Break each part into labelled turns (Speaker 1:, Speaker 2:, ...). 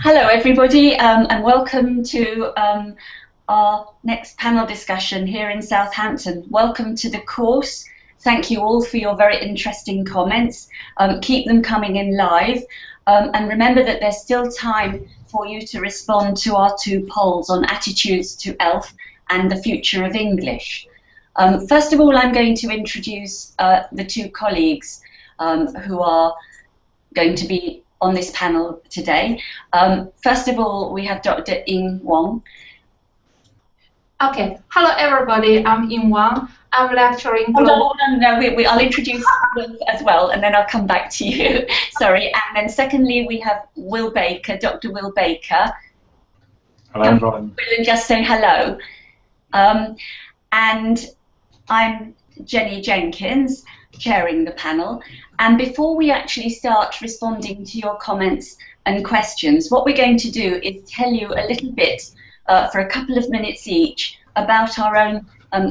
Speaker 1: Hello everybody, and welcome to our next panel discussion here in Southampton. Welcome to the course. Thank you all for your very interesting comments. Keep them coming in live, and remember that there's still time for you to respond to our two polls on attitudes to ELF and the future of English. First of all, I'm going to introduce the two colleagues who are going to be on this panel today. First of all, we have Dr. Ying Wang.
Speaker 2: Okay. Hello, everybody. I'm Ying Wang. I'm lecturing.
Speaker 1: Hold on. No, I'll introduce Will as well, and then I'll come back to you. Sorry. And then secondly, we have Will Baker, Dr. Will Baker.
Speaker 3: Hello, everyone.
Speaker 1: Will and just say hello. And I'm Jenny Jenkins, chairing the panel. And before we actually start responding to your comments and questions, what we're going to do is tell you a little bit for a couple of minutes each about our own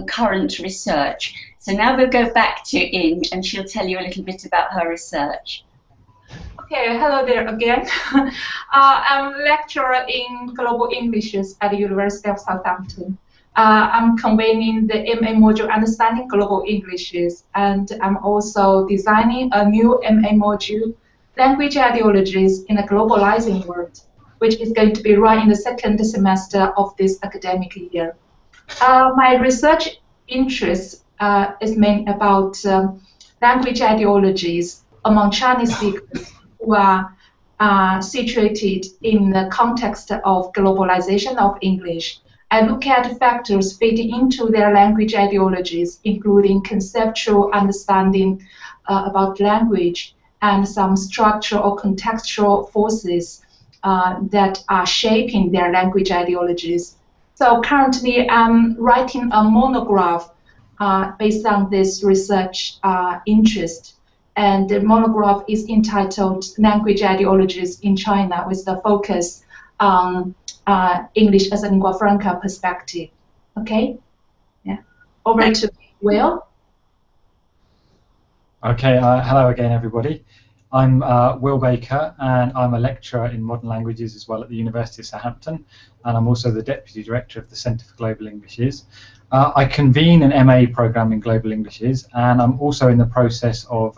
Speaker 1: current research. So now we'll go back to Ying and she'll tell you a little bit about her research.
Speaker 2: Okay, hello there again. I'm a lecturer in Global Englishes at the University of Southampton. I'm convening the MA module Understanding Global Englishes, and I'm also designing a new MA module, Language Ideologies in a Globalizing World, which is going to be run in the second semester of this academic year. My research interest is mainly about language ideologies among Chinese speakers who are situated in the context of globalization of English. I look at factors fitting into their language ideologies, including conceptual understanding about language and some structural or contextual forces that are shaping their language ideologies. So currently I'm writing a monograph based on this research interest. And the monograph is entitled Language Ideologies in China, with the focus on English as a lingua franca perspective. Okay? Yeah. Over to Will.
Speaker 3: Okay, hello again, everybody. I'm Will Baker, and I'm a lecturer in modern languages as well at the University of Southampton, and I'm also the Deputy Director of the Centre for Global Englishes. I convene an MA programme in Global Englishes, and I'm also in the process of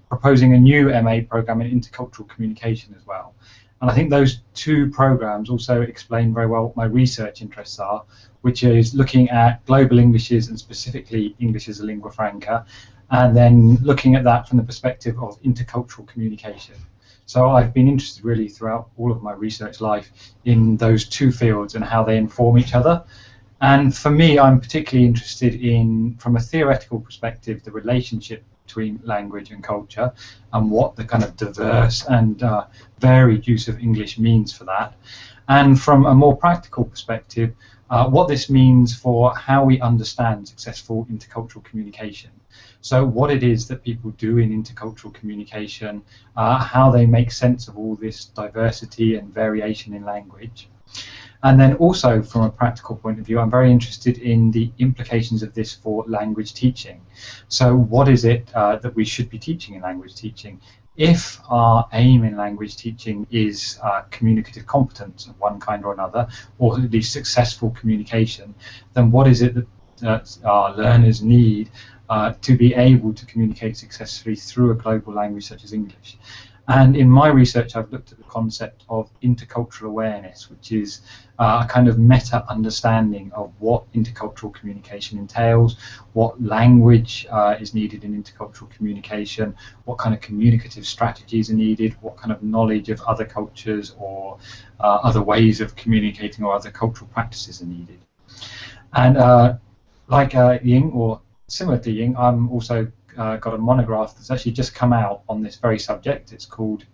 Speaker 3: proposing a new MA programme in intercultural communication as well. And I think those two programs also explain very well what my research interests are, which is looking at global Englishes and specifically English as a lingua franca, and then looking at that from the perspective of intercultural communication. So I've been interested really throughout all of my research life in those two fields and how they inform each other. And for me, I'm particularly interested in, from a theoretical perspective, the relationship between language and culture and what the kind of diverse and varied use of English means for that. And from a more practical perspective, what this means for how we understand successful intercultural communication. So what it is that people do in intercultural communication, how they make sense of all this diversity and variation in language. And then also from a practical point of view, I'm very interested in the implications of this for language teaching. So what is it that we should be teaching in language teaching? If our aim in language teaching is communicative competence of one kind or another, or at least successful communication, then what is it that our learners need to be able to communicate successfully through a global language such as English? And in my research, I've looked at the concept of intercultural awareness, which is a kind of meta-understanding of what intercultural communication entails, what language is needed in intercultural communication, what kind of communicative strategies are needed, what kind of knowledge of other cultures or other ways of communicating or other cultural practices are needed. And like Ying, or similar to Ying, I'm also got a monograph that's actually just come out on this very subject. It's called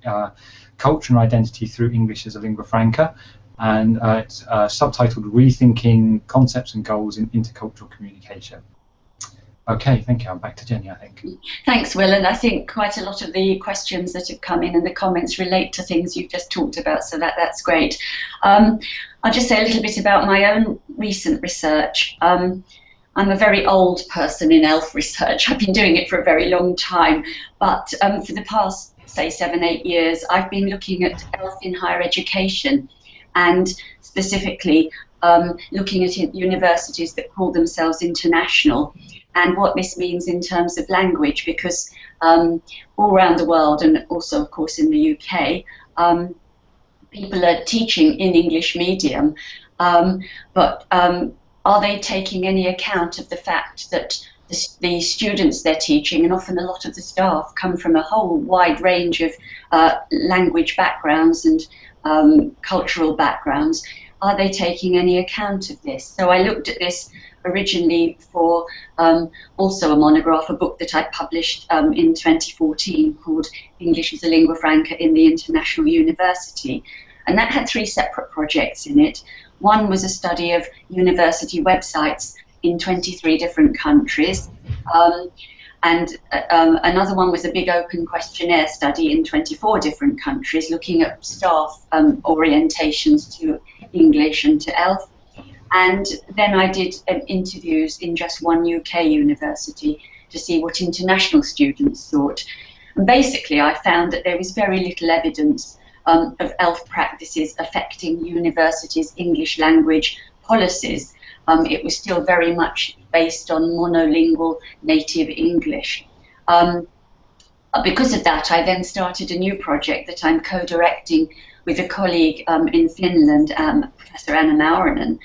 Speaker 3: Culture and Identity Through English as a Lingua Franca, and it's subtitled Rethinking Concepts and Goals in Intercultural Communication. Okay, thank you. I'm back to Jenny, I think.
Speaker 1: Thanks, Will, and I think quite a lot of the questions that have come in and the comments relate to things you've just talked about, so that's great. I'll just say a little bit about my own recent research. I'm a very old person in ELF research. I've been doing it for a very long time, but for the past say 7, 8 years, I've been looking at ELF in higher education, and specifically looking at universities that call themselves international, and what this means in terms of language, because all around the world, and also of course in the UK, people are teaching in English medium, but are they taking any account of the fact that the students they're teaching, and often a lot of the staff, come from a whole wide range of language backgrounds and cultural backgrounds? Are they taking any account of this? So I looked at this originally for also a monograph, a book that I published in 2014 called English as a Lingua Franca in the International University. And that had 3 separate projects in it. One was a study of university websites in 23 different countries. And another one was a big open questionnaire study in 24 different countries, looking at staff orientations to English and to ELF. And then I did interviews in just one UK university to see what international students thought. And basically, I found that there was very little evidence of ELF practices affecting universities' English language policies. It was still very much based on monolingual native English. Because of that, I then started a new project that I'm co-directing with a colleague in Finland, Professor Anna Maurinen.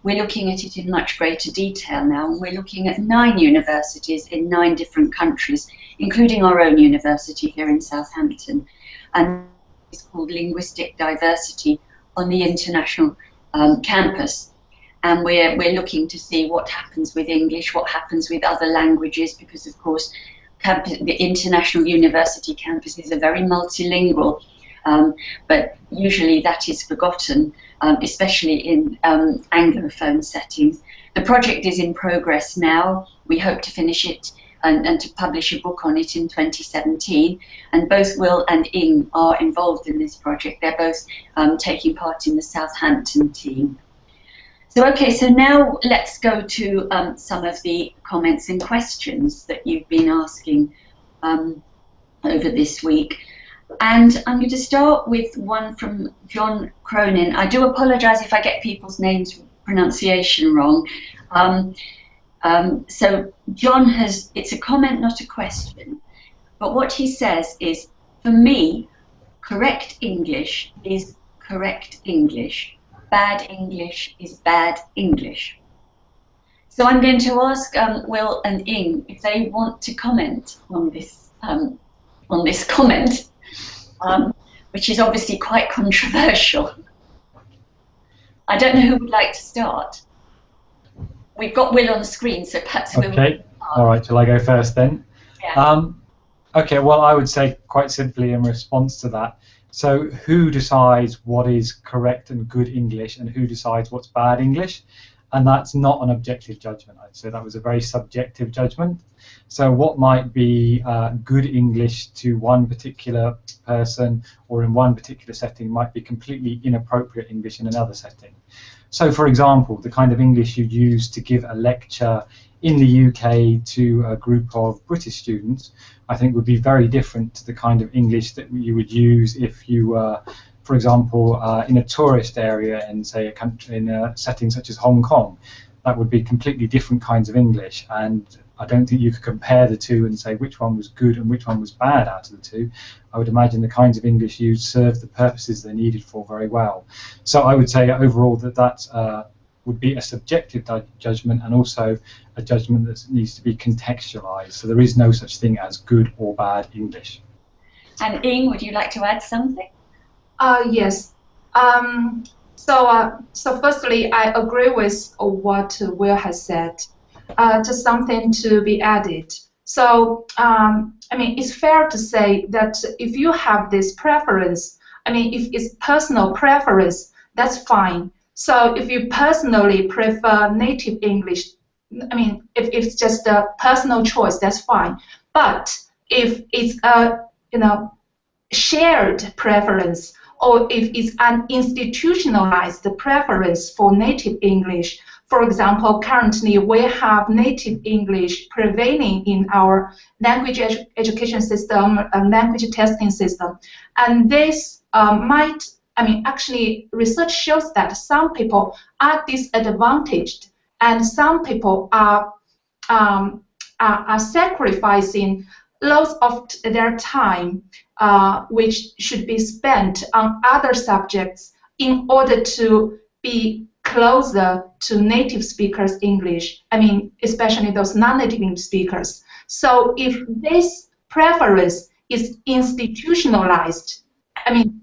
Speaker 1: We're looking at it in much greater detail now, and we're looking at 9 universities in 9 different countries, including our own university here in Southampton. And it's called Linguistic Diversity on the International Campus. And we're looking to see what happens with English, what happens with other languages, because of course the international university campuses are very multilingual, but usually that is forgotten, especially in Anglophone settings. The project is in progress now. We hope to finish it and to publish a book on it in 2017. And both Will and Ying are involved in this project. They're both taking part in the Southampton team. So, okay, so now let's go to some of the comments and questions that you've been asking over this week. And I'm going to start with one from John Cronin. I do apologise if I get people's names pronunciation wrong. So John it's a comment, not a question. But what he says is, for me, correct English is correct English. Bad English is bad English. So I'm going to ask Will and Ying if they want to comment on this comment, which is obviously quite controversial. I don't know who would like to start. We've got Will on the screen, so perhaps Will.
Speaker 3: Okay. All right. Shall I go first then?
Speaker 1: Yeah.
Speaker 3: Okay. Well, I would say quite simply in response to that. So who decides what is correct and good English, and who decides what's bad English? And that's not an objective judgment. I'd say that was a very subjective judgment. So what might be good English to one particular person or in one particular setting might be completely inappropriate English in another setting. So for example, the kind of English you'd use to give a lecture in the UK to a group of British students, I think would be very different to the kind of English that you would use if you were, for example, in a tourist area in, say, a country, in a setting such as Hong Kong. That would be completely different kinds of English, and I don't think you could compare the two and say which one was good and which one was bad out of the two. I would imagine the kinds of English used served the purposes they're needed for very well. So I would say overall that would be a subjective judgment, and also a judgment that needs to be contextualized. So there is no such thing as good or bad English.
Speaker 1: And Ying, would you like to add something?
Speaker 2: Yes. So firstly, I agree with what Will has said. Just something to be added. So, I mean, it's fair to say that if you have this preference, I mean, if it's personal preference, that's fine. So if you personally prefer native English, I mean, if it's just a personal choice, that's fine. But if it's a shared preference, or if it's an institutionalized preference for native English. For example, currently we have native English prevailing in our language education system, language testing system, and this actually research shows that some people are disadvantaged, and some people are sacrificing lots of their time, which should be spent on other subjects in order to be closer to native speakers English. Especially those non-native English speakers. So if this preference is institutionalized,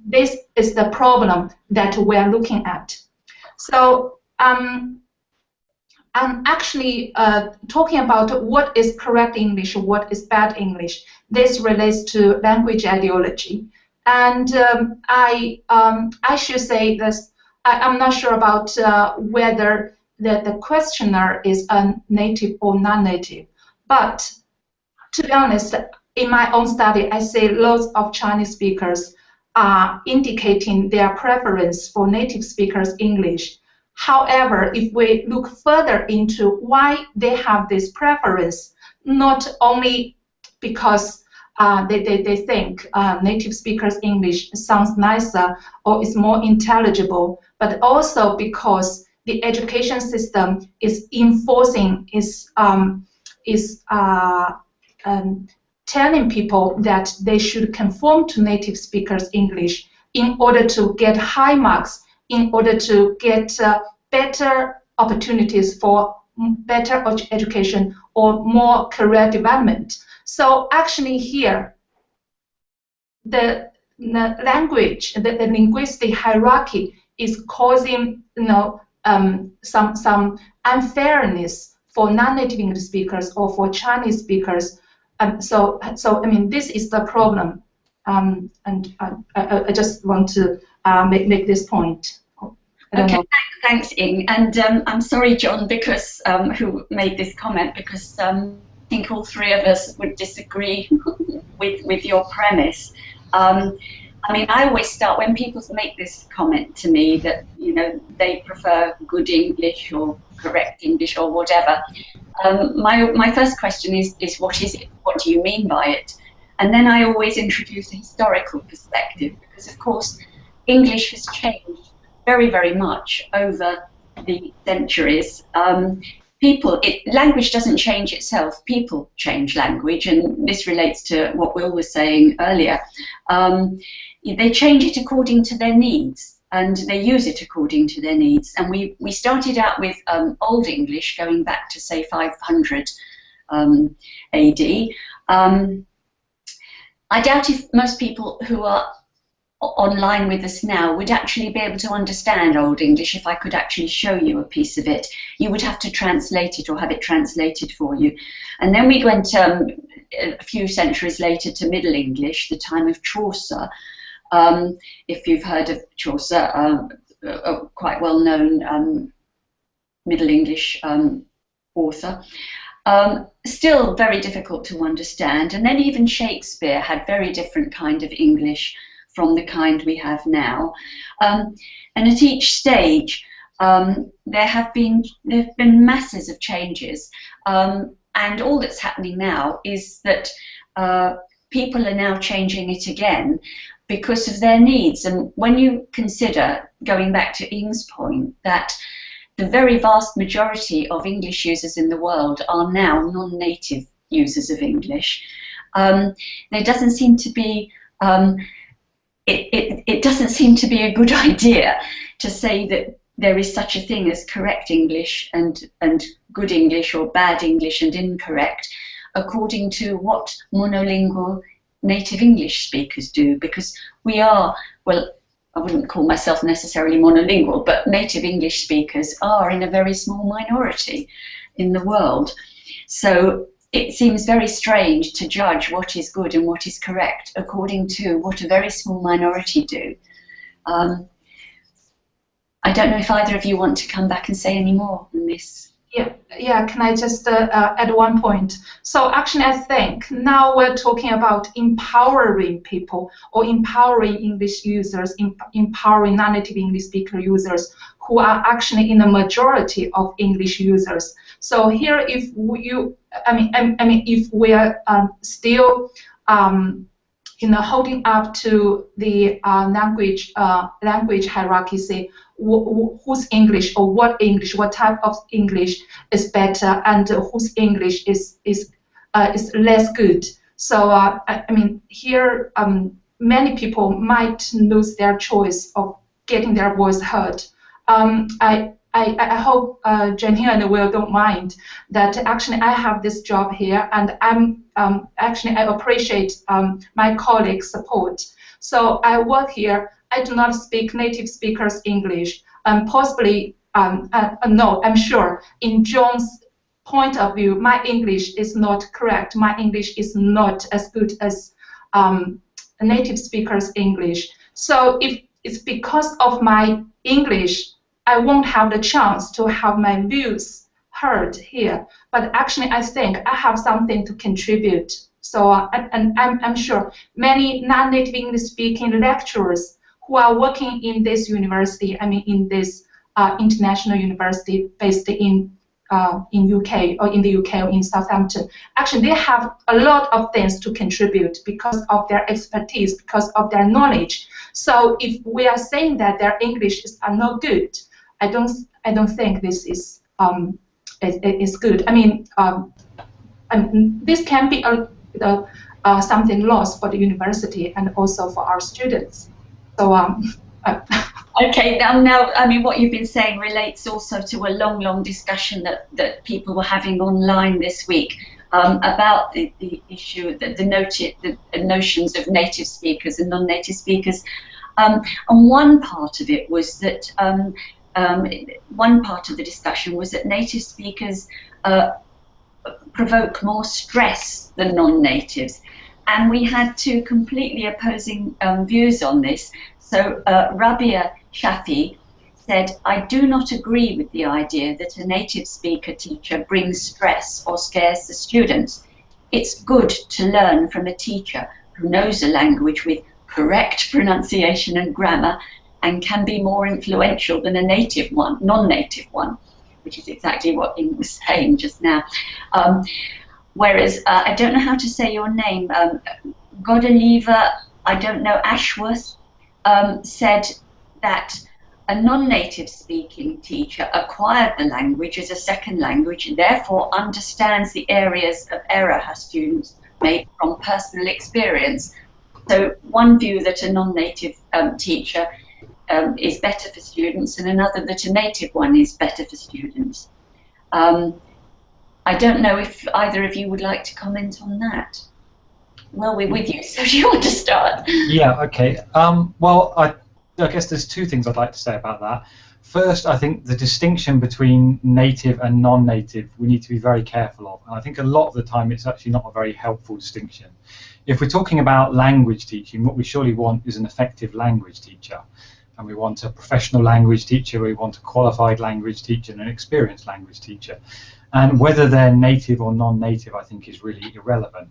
Speaker 2: this is the problem that we are looking at. So I'm actually talking about what is correct English, what is bad English. This relates to language ideology, and I should say this. I'm not sure about whether the questioner is a native or non-native, but to be honest, in my own study, I see lots of Chinese speakers are indicating their preference for native speakers English. However, if we look further into why they have this preference, not only because they think native speakers English sounds nicer or is more intelligible, but also because the education system is enforcing, telling people that they should conform to native speakers English in order to get high marks, in order to get better opportunities for better education or more career development. So actually here, the language, the linguistic hierarchy is causing some unfairness for non-native English speakers or for Chinese speakers. So this is the problem, and I just want to make this point.
Speaker 1: Okay, thanks, Ying. And I'm sorry, John, because who made this comment, because I think all three of us would disagree with your premise. I always start when people make this comment to me that they prefer good English or correct English or whatever. My first question is what is it? What do you mean by it? And then I always introduce a historical perspective, because of course English has changed very, very much over the centuries. Language doesn't change itself, people change language, and this relates to what Will was saying earlier. They change it according to their needs, and they use it according to their needs. And we started out with Old English, going back to, say, 500 AD. I doubt if most people who are online with us now would actually be able to understand Old English if I could actually show you a piece of it. You would have to translate it or have it translated for you. And then we went a few centuries later to Middle English, the time of Chaucer. If you've heard of Chaucer, a quite well-known Middle English author. Still very difficult to understand. And then even Shakespeare had very different kind of English from the kind we have now. And at each stage, there have been masses of changes. And all that's happening now is that people are now changing it again because of their needs. And when you consider, going back to Ying's point, that the very vast majority of English users in the world are now non-native users of English, there doesn't seem to be it doesn't seem to be a good idea to say that there is such a thing as correct English and good English, or bad English and incorrect, according to what monolingual native English speakers do, because we are, well, I wouldn't call myself necessarily monolingual, but native English speakers are in a very small minority in the world. So it seems very strange to judge what is good and what is correct according to what a very small minority do. I don't know if either of you want to come back and say any more on this.
Speaker 2: Yeah. Can I just add one point? So actually, I think now we're talking about empowering people or empowering English users, empowering non-native English speaker users who are actually in the majority of English users. So here, if if we are still holding up to the language hierarchy, say whose English or what type of English is better, and whose English is less good. So here many people might lose their choice of getting their voice heard. I hope Jenny and Will don't mind that actually I have this job here, and I appreciate my colleagues' support. So I work here. I do not speak native speakers English. Possibly, no, I'm sure in John's point of view, my English is not correct. My English is not as good as native speakers English. So if it's because of my English, I won't have the chance to have my views heard here. But actually, I think I have something to contribute. So, and I'm sure many non-native English-speaking lecturers who are working in this university, in this international university based in UK or in the UK or in Southampton, actually they have a lot of things to contribute because of their expertise, because of their knowledge. So if we are saying that their English are not good, I don't think this is good. This can be something lost for the university and also for our students. So
Speaker 1: Okay, now, what you've been saying relates also to a long discussion that people were having online this week about the issue, the notions of native speakers and non-native speakers. And one part of it was that one part of the discussion was that native speakers provoke more stress than non-natives, and we had two completely opposing views on this. So Rabia Shafi said, "I do not agree with the idea that a native speaker teacher brings stress or scares the students. It's good to learn from a teacher who knows a language with correct pronunciation and grammar and can be more influential than a native one, non-native one," which is exactly what Ying was saying just now. Whereas, I don't know how to say your name, Godeliva, I don't know, Ashworth, said that a non-native speaking teacher acquired the language as a second language and therefore understands the areas of error her students make from personal experience. So one view that a non-native teacher is better for students, and another that a native one is better for students. I don't know if either of you would like to comment on that. Well, we're with you, so do you want to start?
Speaker 3: Yeah, okay. Well, I guess there's two things I'd like to say about that. First, I think the distinction between native and non-native we need to be very careful of. And I think a lot of the time it's actually not a very helpful distinction. If we're talking about language teaching, what we surely want is an effective language teacher. And we want a professional language teacher, we want a qualified language teacher and an experienced language teacher. And whether they're native or non-native, I think, is really irrelevant.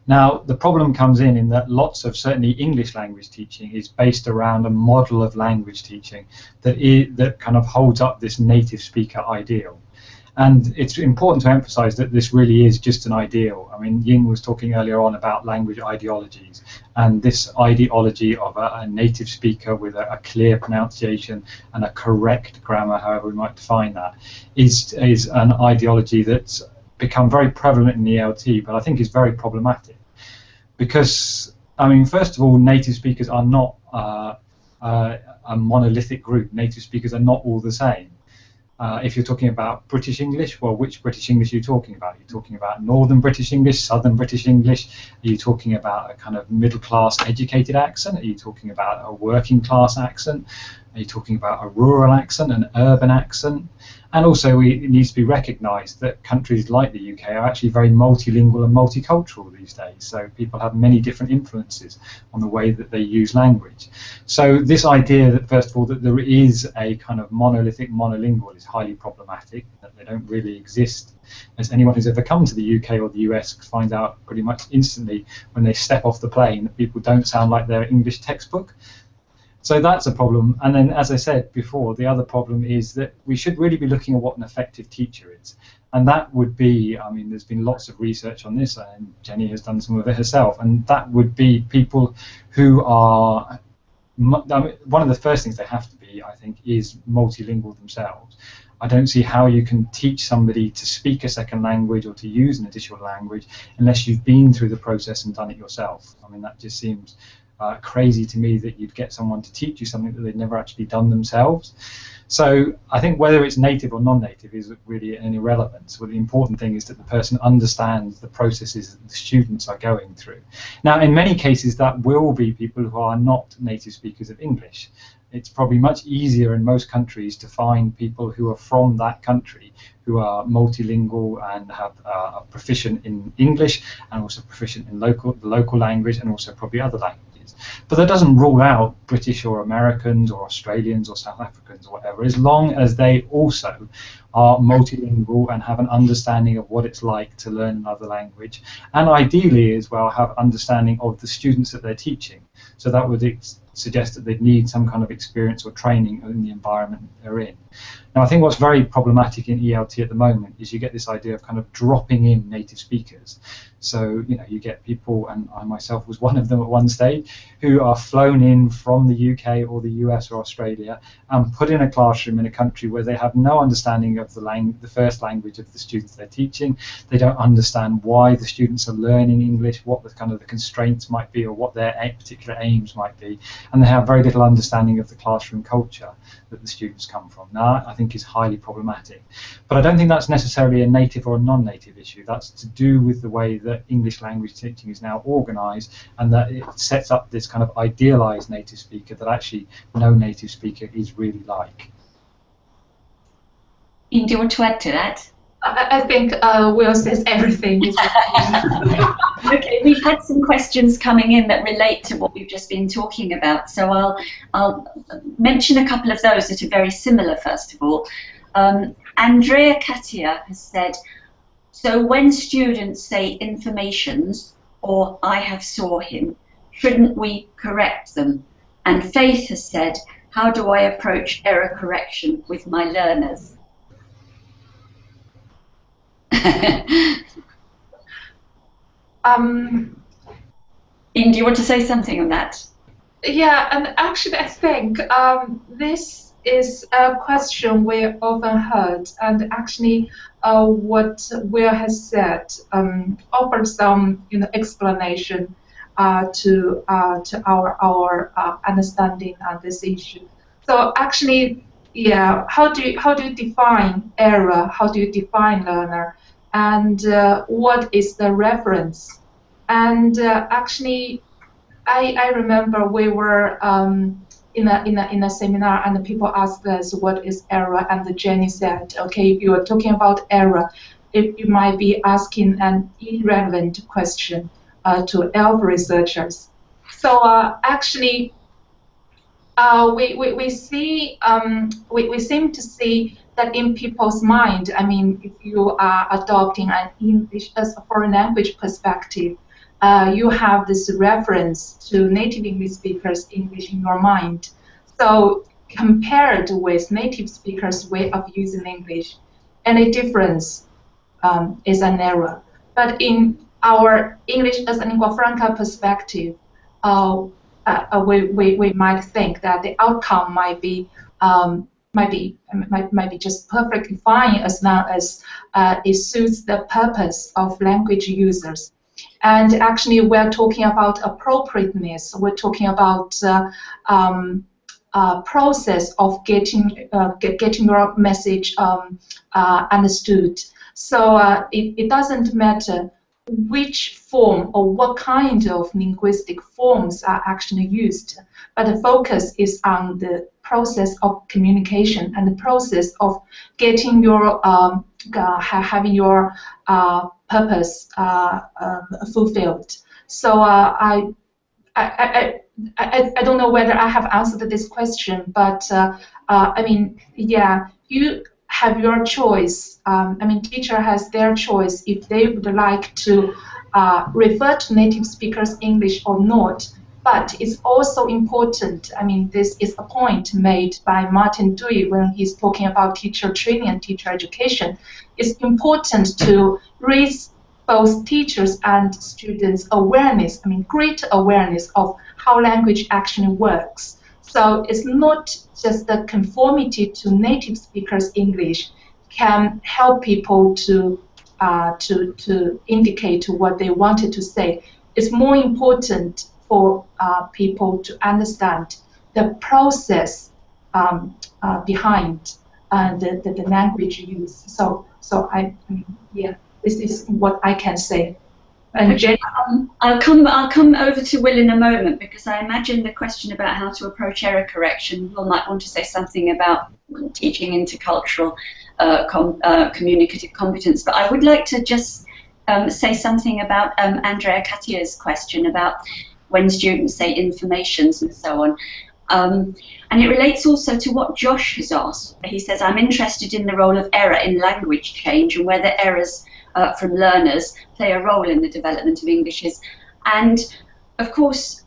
Speaker 3: Now, the problem comes in that lots of certainly English language teaching is based around a model of language teaching that kind of holds up this native speaker ideal. And it's important to emphasize that this really is just an ideal. I mean, Ying was talking earlier on about language ideologies, and this ideology of a native speaker with a clear pronunciation and a correct grammar, however we might define that, is an ideology that's become very prevalent in the ELT, but I think is very problematic. Because, I mean, first of all, native speakers are not a monolithic group. Native speakers are not all the same. If you're talking about British English, well, which British English are you talking about? Are you talking about Northern British English, Southern British English? Are you talking about a kind of middle-class educated accent? Are you talking about a working-class accent? Are you talking about a rural accent, an urban accent? And also it needs to be recognised that countries like the UK are actually very multilingual and multicultural these days. So people have many different influences on the way that they use language. So this idea that, first of all, that there is a kind of monolithic monolingual is highly problematic, that they don't really exist. As anyone who's ever come to the UK or the US finds out pretty much instantly when they step off the plane that people don't sound like their English textbook. So that's a problem. And then, as I said before, the other problem is that we should really be looking at what an effective teacher is. And that would be, I mean, there's been lots of research on this, and Jenny has done some of it herself, and that would be people who are, I mean, one of the first things they have to be, I think, is multilingual themselves. I don't see how you can teach somebody to speak a second language or to use an additional language unless you've been through the process and done it yourself. I mean, that just seems crazy to me that you'd get someone to teach you something that they've never actually done themselves. So I think whether it's native or non-native is really an irrelevance. Well, the important thing is that the person understands the processes that the students are going through. Now, in many cases, that will be people who are not native speakers of English. It's probably much easier in most countries to find people who are from that country who are multilingual and have are proficient in English and also proficient in the local language and also probably other languages. But that doesn't rule out British or Americans or Australians or South Africans or whatever, as long as they also are multilingual and have an understanding of what it's like to learn another language, and ideally as well have understanding of the students that they're teaching. So that would suggest that they'd need some kind of experience or training in the environment they're in. Now, I think what's very problematic in ELT at the moment is you get this idea of kind of dropping in native speakers. So, you know, you get people, and I myself was one of them at one stage, who are flown in from the UK or the US or Australia and put in a classroom in a country where they have no understanding of the first language of the students they're teaching. They don't understand why the students are learning English, what the kind of the constraints might be, or what their particular aims might be, and they have very little understanding of the classroom culture that the students come from. Now, I think is highly problematic. But I don't think that's necessarily a native or a non-native issue. That's to do with the way that English language teaching is now organised, and that it sets up this kind of idealised native speaker that actually no native speaker is really like.
Speaker 1: Ying, do you want to add to that?
Speaker 2: I think Will says everything.
Speaker 1: Okay, we've had some questions coming in that relate to what we've just been talking about, so I'll mention a couple of those that are very similar. First of all, Andrea Katia has said, so when students say informations or I have saw him, shouldn't we correct them? And Faith has said, how do I approach error correction with my learners? Ying, do you want to say something on that?
Speaker 2: Yeah, and actually I think this is a question we often heard, and actually what Will has said offers some explanation to our understanding on this issue. So actually, yeah, how do you define error? How do you define learner? And what is the reference? And actually, I remember we were in a seminar, and the people asked us what is error, and Jenny said, okay, if you are talking about error, you might be asking an irrelevant question to ELF researchers. So actually, we seem to see that in people's mind. I mean, if you are adopting an English as a foreign language perspective, you have this reference to native English speakers' English in your mind. So compared with native speakers' way of using English, any difference is an error. But in our English as a lingua franca perspective, we might think that the outcome might be just perfectly fine as long as it suits the purpose of language users. And actually, we're talking about appropriateness. We're talking about process of getting your message understood. So it doesn't matter which form or what kind of linguistic forms are actually used, but the focus is on the process of communication and the process of getting your having your purpose fulfilled. So I don't know whether I have answered this question, but I mean, yeah, you have your choice. I mean, teacher has their choice if they would like to refer to native speakers English or not. But it's also important, I mean, this is a point made by Martin Dewey when he's talking about teacher training and teacher education. It's important to raise both teachers and students' awareness, I mean, greater awareness of how language actually works. So it's not just the conformity to native speakers English can help people to indicate what they wanted to say. It's more important for people to understand the process behind the language use. So I mean, yeah, this is what I can say. And
Speaker 1: okay, I'll come over to Will in a moment, because I imagine the question about how to approach error correction, Will might want to say something about teaching intercultural communicative competence. But I would like to just say something about Andrea Catia's question about when students say informations and so on. And it relates also to what Josh has asked. He says, I'm interested in the role of error in language change and whether errors from learners play a role in the development of Englishes. And of course,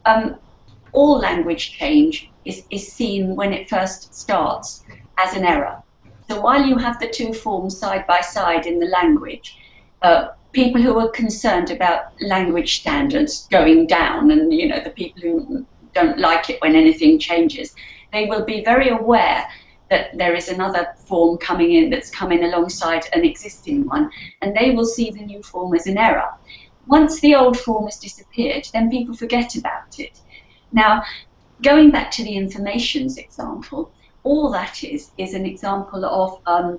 Speaker 1: all language change is seen when it first starts as an error. So while you have the two forms side by side in the language, people who are concerned about language standards going down, and you know, the people who don't like it when anything changes, they will be very aware that there is another form coming in that's coming alongside an existing one, and they will see the new form as an error. Once the old form has disappeared, then people forget about it. Now, going back to the informations example, all that is an example of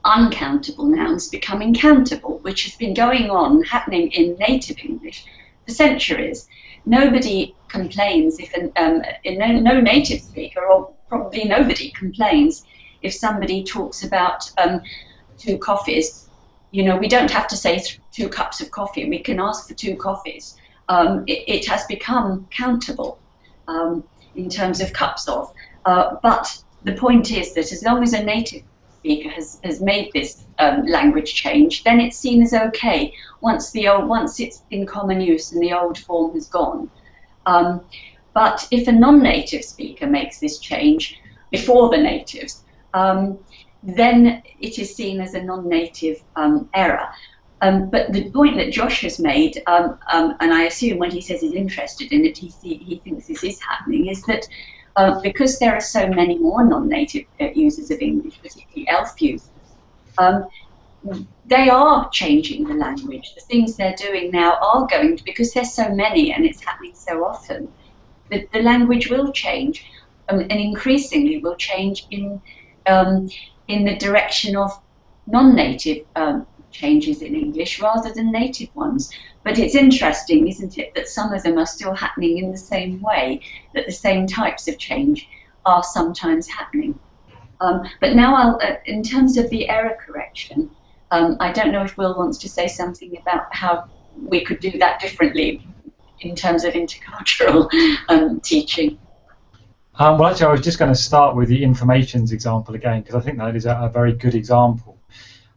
Speaker 1: uncountable nouns becoming countable, which has been going on, happening in native English for centuries. Nobody complains if no native speaker, or probably nobody complains if somebody talks about 2 coffees. You know, we don't have to say 2 cups of coffee. We can ask for 2 coffees. It has become countable in terms of cups of. But the point is that as long as a native speaker has made this language change, then it's seen as okay once it's in common use and the old form has gone. But if a non-native speaker makes this change before the natives, then it is seen as a non-native error. But the point that Josh has made, and I assume when he says he's interested in it, he thinks this is happening, is that because there are so many more non-native users of English, particularly ELF users, they are changing the language. The things they're doing now are going to, because there's so many and it's happening so often, the language will change, and increasingly will change in the direction of non-native changes in English rather than native ones. But it's interesting, isn't it, that some of them are still happening in the same way, that the same types of change are sometimes happening. But now, in terms of the error correction, I don't know if Will wants to say something about how we could do that differently in terms of intercultural teaching.
Speaker 3: Well, actually, I was just going to start with the informations example again, because I think that is a very good example.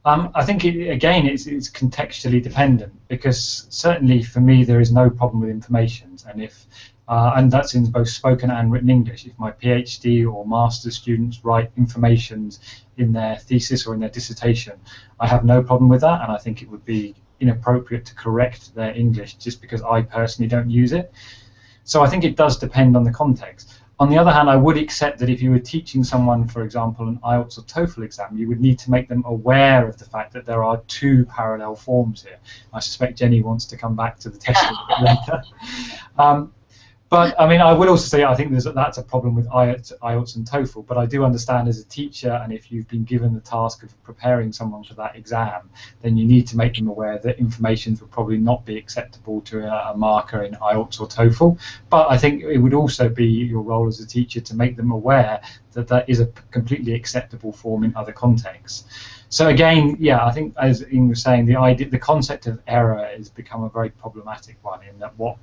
Speaker 3: I think, again, it's contextually dependent, because certainly for me there is no problem with informations, and that's in both spoken and written English. If my PhD or master's students write informations in their thesis or in their dissertation, I have no problem with that, and I think it would be inappropriate to correct their English just because I personally don't use it. So I think it does depend on the context. On the other hand, I would accept that if you were teaching someone, for example, an IELTS or TOEFL exam, you would need to make them aware of the fact that there are 2 parallel forms here. I suspect Jenny wants to come back to the testing later. But I mean, I will also say I think that's a problem with IELTS and TOEFL. But I do understand as a teacher, and if you've been given the task of preparing someone for that exam, then you need to make them aware that information will probably not be acceptable to a marker in IELTS or TOEFL. But I think it would also be your role as a teacher to make them aware that that is a completely acceptable form in other contexts. So again, yeah, I think as Ying was saying, the concept of error has become a very problematic one, in that what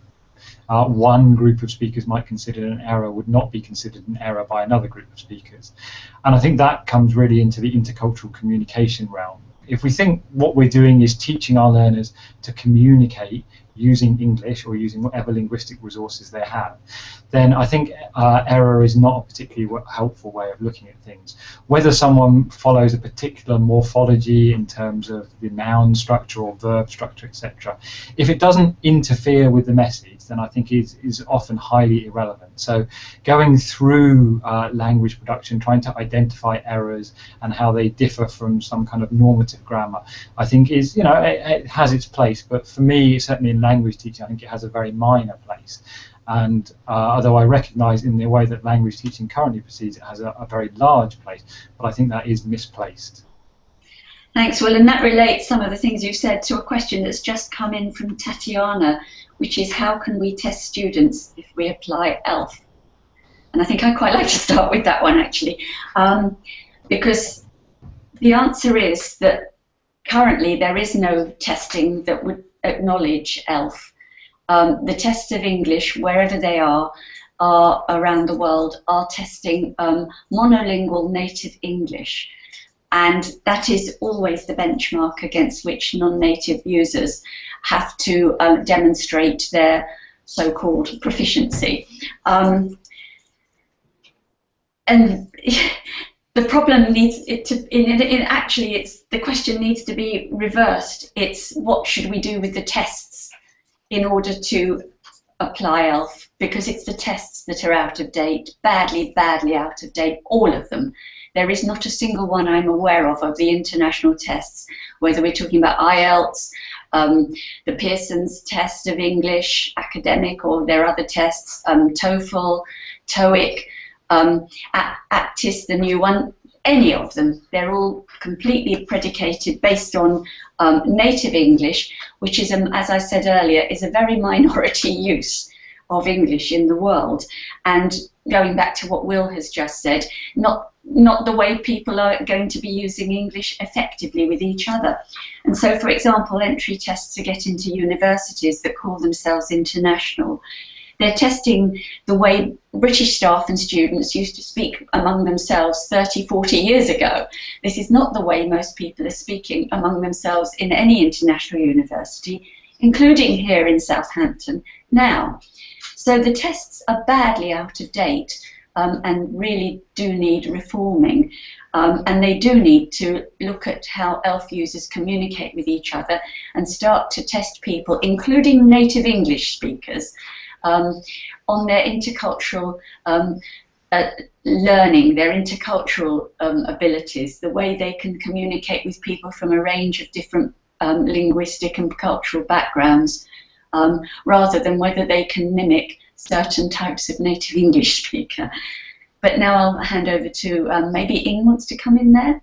Speaker 3: one group of speakers might consider an error would not be considered an error by another group of speakers. And I think that comes really into the intercultural communication realm. If we think what we're doing is teaching our learners to communicate using English or using whatever linguistic resources they have, then I think error is not a particularly helpful way of looking at things. Whether someone follows a particular morphology in terms of the noun structure or verb structure, etc., if it doesn't interfere with the message, then I think is often highly irrelevant. So going through language production, trying to identify errors and how they differ from some kind of normative grammar, I think is, you know, it has its place, but for me, certainly in language teaching, I think it has a very minor place. And although I recognise in the way that language teaching currently proceeds, it has a very large place, but I think that is misplaced.
Speaker 1: Thanks, Will. And that relates, some of the things you said, to a question that's just come in from Tatiana, which is how can we test students if we apply ELF? And I think I'd quite like to start with that one, actually, because the answer is that currently there is no testing that would acknowledge ELF. The tests of English, wherever they are around the world, are testing monolingual native English. And that is always the benchmark against which non-native users have to demonstrate their so-called proficiency. And the problem needs it to, actually, it's, the question needs to be reversed. It's what should we do with the tests in order to apply ELF, because it's the tests that are out of date, badly out of date, all of them. There is not a single one I'm aware of the international tests, whether we're talking about IELTS, the Pearson's test of English, academic, or their other tests, TOEFL, TOEIC, ACTIS, the new one, any of them. They're all completely predicated based on native English, which is, as I said earlier, is a very minority use of English in the world. And going back to what Will has just said, not the way people are going to be using English effectively with each other. And so, for example, entry tests to get into universities that call themselves international, they're testing the way British staff and students used to speak among themselves 30, 40 years ago. This is not the way most people are speaking among themselves in any international university, including here in Southampton now. So the tests are badly out of date and really do need reforming. And they do need to look at how ELF users communicate with each other and start to test people, including native English speakers, on their intercultural learning, their intercultural abilities, the way they can communicate with people from a range of different linguistic and cultural backgrounds, rather than whether they can mimic certain types of native English speaker. But now I'll hand over to maybe Ying wants to come in there.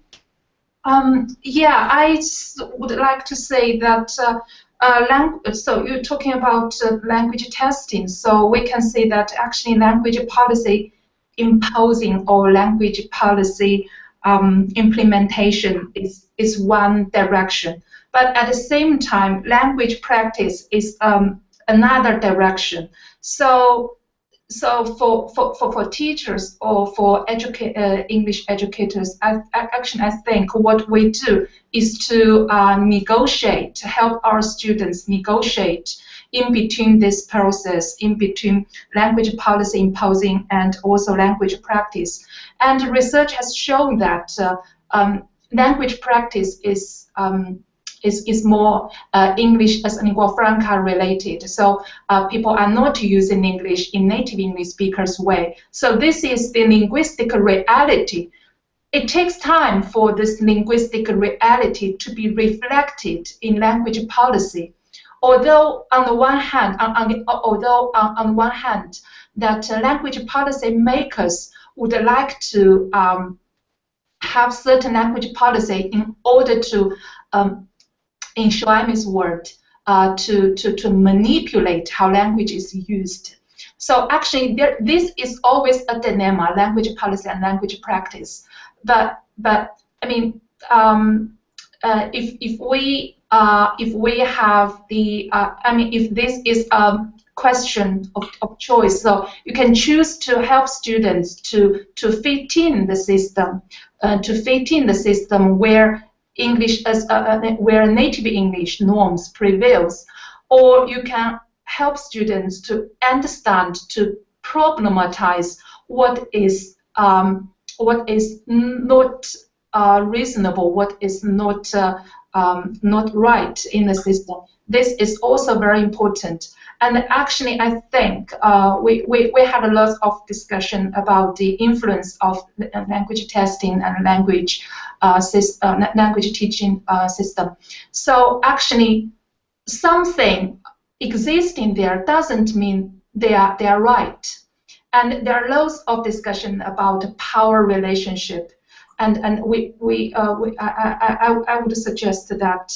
Speaker 2: Yeah, I would like to say that so you're talking about language testing. So we can say that actually language policy imposing or language policy implementation is one direction. But at the same time, language practice is another direction. So for teachers or for English educators, actually I think what we do is to negotiate, to help our students negotiate in between this process, in between language policy imposing and also language practice. And research has shown that language practice is more English as lingua franca related. So people are not using English in native English speakers' way. So this is the linguistic reality. It takes time for this linguistic reality to be reflected in language policy. although on the one hand, that language policy makers would like to have certain language policy in order to, in Shoami's word, to manipulate how language is used. So actually, this is always a dilemma: language policy and language practice. But I mean, if we have the, I mean, if this is a question of choice, so you can choose to help students to fit in the system, where English as where native English norms prevails, or you can help students to understand, to problematize what is not reasonable, what is not right in the system. This is also very important. And actually, I think we had a lot of discussion about the influence of language testing and language teaching system. So actually, something existing there doesn't mean they are right. And there are lots of discussion about power relationship. And I would suggest that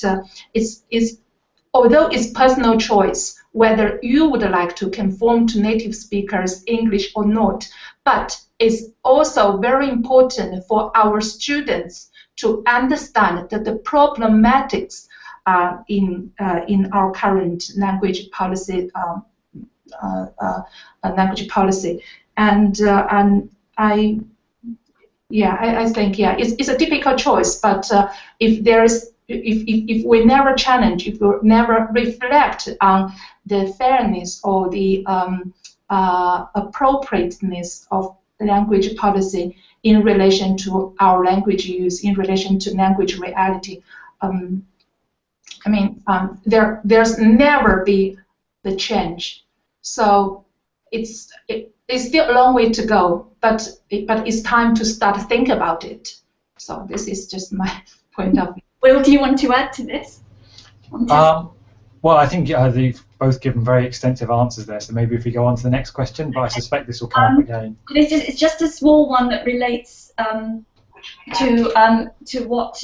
Speaker 2: although it's personal choice whether you would like to conform to native speakers' English or not, but it's also very important for our students to understand that the problematics in our current language policy, and I think it's a difficult choice, but if we never challenge, if we never reflect on the fairness or the appropriateness of language policy in relation to our language use, in relation to language reality, I mean, there's never be the change. So it's still a long way to go, but it's time to start to think about it. So this is just my point of view.
Speaker 1: Will, do you want to add to this?
Speaker 3: Well, I think they've both given very extensive answers there, so maybe if we go on to the next question, but I suspect this will come up again.
Speaker 1: It's just a small one that relates to what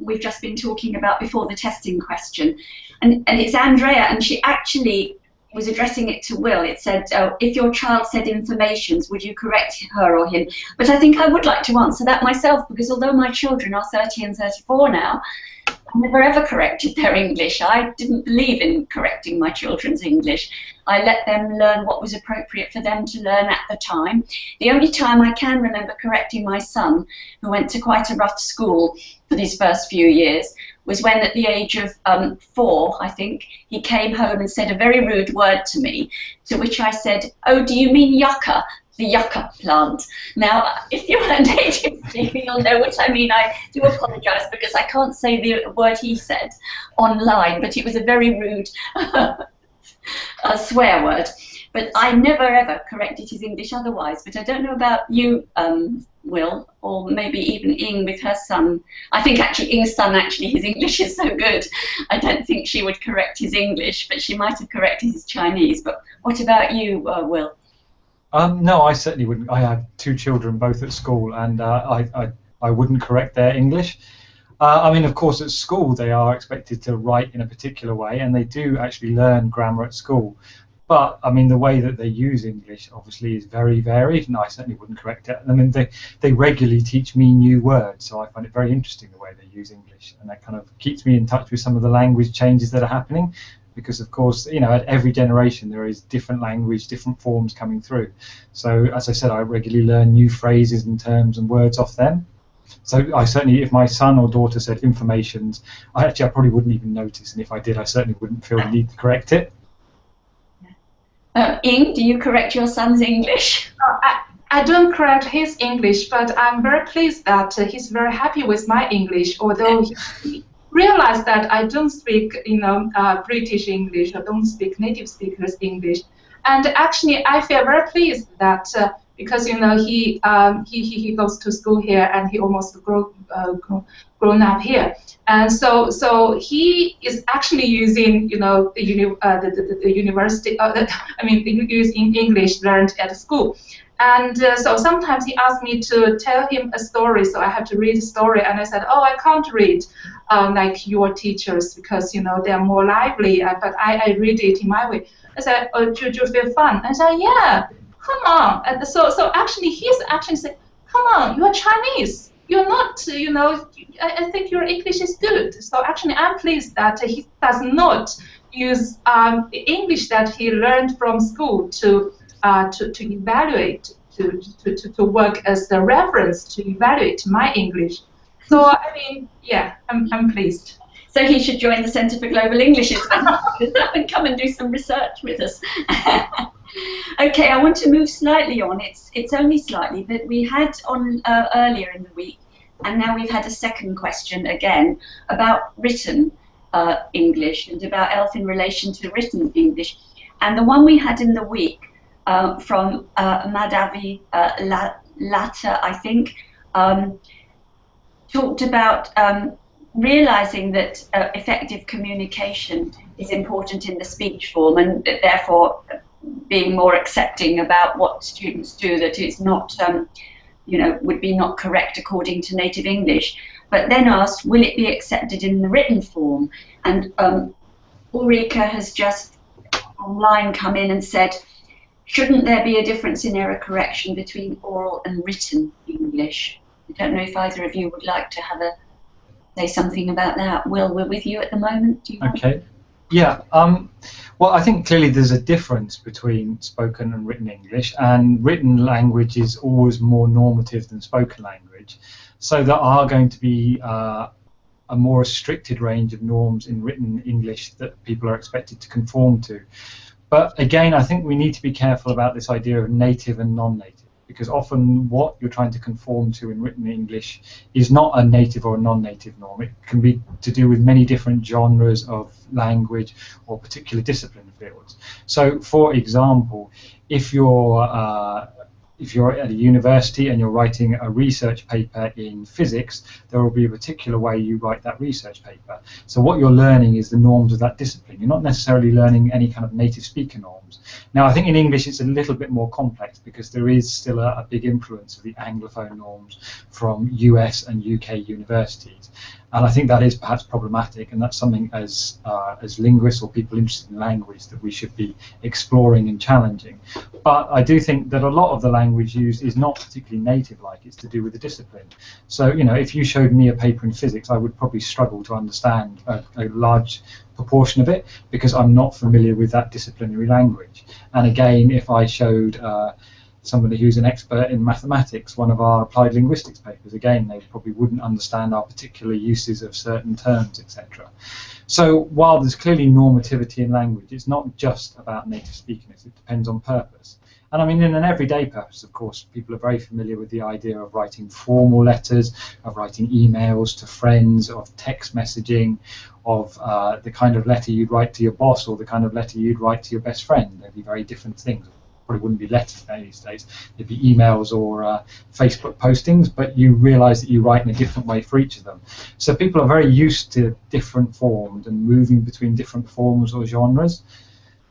Speaker 1: we've just been talking about before, the testing question. And it's Andrea, and she actually was addressing it to Will. It said, if your child said informations, would you correct her or him? But I think I would like to answer that myself, because although my children are 30 and 34 now, I never ever corrected their English. I didn't believe in correcting my children's English. I let them learn what was appropriate for them to learn at the time. The only time I can remember correcting my son, who went to quite a rough school for these first few years, was when at the age of 4, I think, he came home and said a very rude word to me, to which I said, "Oh, do you mean yucca? The yucca plant." Now, if you're a native speaker, you'll know what I mean. I do apologise because I can't say the word he said online, but it was a very rude swear word. But I never ever corrected his English otherwise. But I don't know about you, Will, or maybe even Ying with her son. I think actually Ying's son, his English is so good, I don't think she would correct his English, but she might have corrected his Chinese. But what about you, Will?
Speaker 3: No, I certainly wouldn't. I have 2 children, both at school, and I wouldn't correct their English. I mean, of course, at school they are expected to write in a particular way, and they do actually learn grammar at school. But, I mean, the way that they use English, obviously, is very varied, and I certainly wouldn't correct it. I mean, they regularly teach me new words, so I find it very interesting the way they use English, and that kind of keeps me in touch with some of the language changes that are happening, because, of course, you know, at every generation there is different language, different forms coming through. So, as I said, I regularly learn new phrases and terms and words off them. So I certainly, if my son or daughter said informations, I probably wouldn't even notice, and if I did, I certainly wouldn't feel the need to correct it.
Speaker 1: Ying, do you correct your son's English?
Speaker 2: I don't correct his English, but I'm very pleased that he's very happy with my English, although he realized that I don't speak, British English, or don't speak native speakers' English. And actually, I feel very pleased that because he goes to school here and he almost grown up here, and so he is actually using the university. Using English learned at school. And so sometimes he asked me to tell him a story, so I have to read a story. And I said, oh, I can't read like your teachers because, they're more lively, but I read it in my way. I said, oh, do you feel fun? I said, yeah, come on. And so actually, he's actually saying, come on, you are Chinese. You're not, I think your English is good. So actually, I'm pleased that he does not use the English that he learned from school to evaluate, to work as the reference to evaluate my English. So yeah, I'm pleased.
Speaker 1: So he should join the Centre for Global Englishes and come and do some research with us. Okay, I want to move slightly on. It's only slightly, but we had on earlier in the week, and now we've had a second question again about written English and about ELF in relation to written English. And the one we had in the week from Madhavi Latta, I think, talked about realizing that effective communication is important in the speech form, and therefore being more accepting about what students do, that it's not, would be not correct according to native English. But then asked, will it be accepted in the written form? And Ulrika has just online come in and said, shouldn't there be a difference in error correction between oral and written English? I don't know if either of you would like to say something about that. Will, we're with you at the moment. Do you
Speaker 3: okay. Yeah. Well, I think clearly there's a difference between spoken and written English, and written language is always more normative than spoken language. So there are going to be a more restricted range of norms in written English that people are expected to conform to. But again, I think we need to be careful about this idea of native and non-native, because often what you're trying to conform to in written English is not a native or a non-native norm. It can be to do with many different genres of language or particular discipline fields. So, for example, if you're at a university and you're writing a research paper in physics, there will be a particular way you write that research paper. So what you're learning is the norms of that discipline. You're not necessarily learning any kind of native speaker norms. Now, I think in English it's a little bit more complex because there is still a big influence of the Anglophone norms from US and UK universities. And I think that is perhaps problematic, and that's something as linguists or people interested in language that we should be exploring and challenging. But I do think that a lot of the language used is not particularly native-like. It's to do with the discipline. So, if you showed me a paper in physics, I would probably struggle to understand a large proportion of it because I'm not familiar with that disciplinary language. And again, if I showed somebody who's an expert in mathematics one of our applied linguistics papers, again, they probably wouldn't understand our particular uses of certain terms, etc. So while there's clearly normativity in language, it's not just about native speakerness, it depends on purpose. And I mean, in an everyday purpose, of course, people are very familiar with the idea of writing formal letters, of writing emails to friends, of text messaging, of the kind of letter you'd write to your boss or the kind of letter you'd write to your best friend. They'd be very different things. Probably wouldn't be letters these days, it'd be emails or Facebook postings, but you realize that you write in a different way for each of them. So people are very used to different forms and moving between different forms or genres.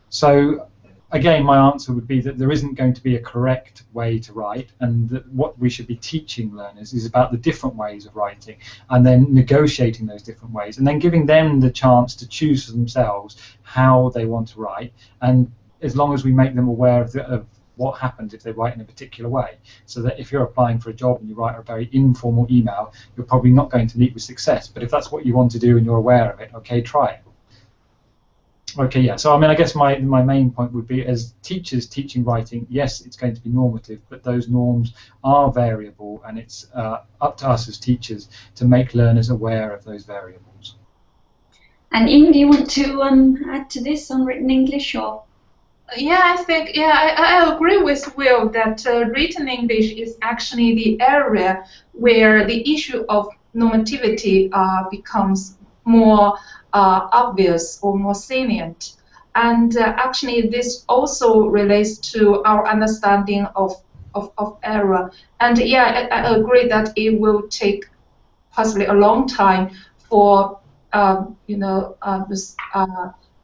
Speaker 3: So again, my answer would be that there isn't going to be a correct way to write, and that what we should be teaching learners is about the different ways of writing and then negotiating those different ways and then giving them the chance to choose for themselves how they want to write, and as long as we make them aware of what happens if they write in a particular way. So that if you're applying for a job and you write a very informal email, you're probably not going to meet with success. But if that's what you want to do and you're aware of it, okay, try it. Okay, yeah, so I mean, I guess my main point would be, as teachers teaching writing, yes, it's going to be normative, but those norms are variable, and it's up to us as teachers to make learners aware of those variables.
Speaker 1: And Ying, do you want to add to this on written English, or?
Speaker 2: Yeah, I agree with Will that written English is actually the area where the issue of normativity becomes more obvious or more salient. And actually this also relates to our understanding of of error. And yeah, I agree that it will take possibly a long time for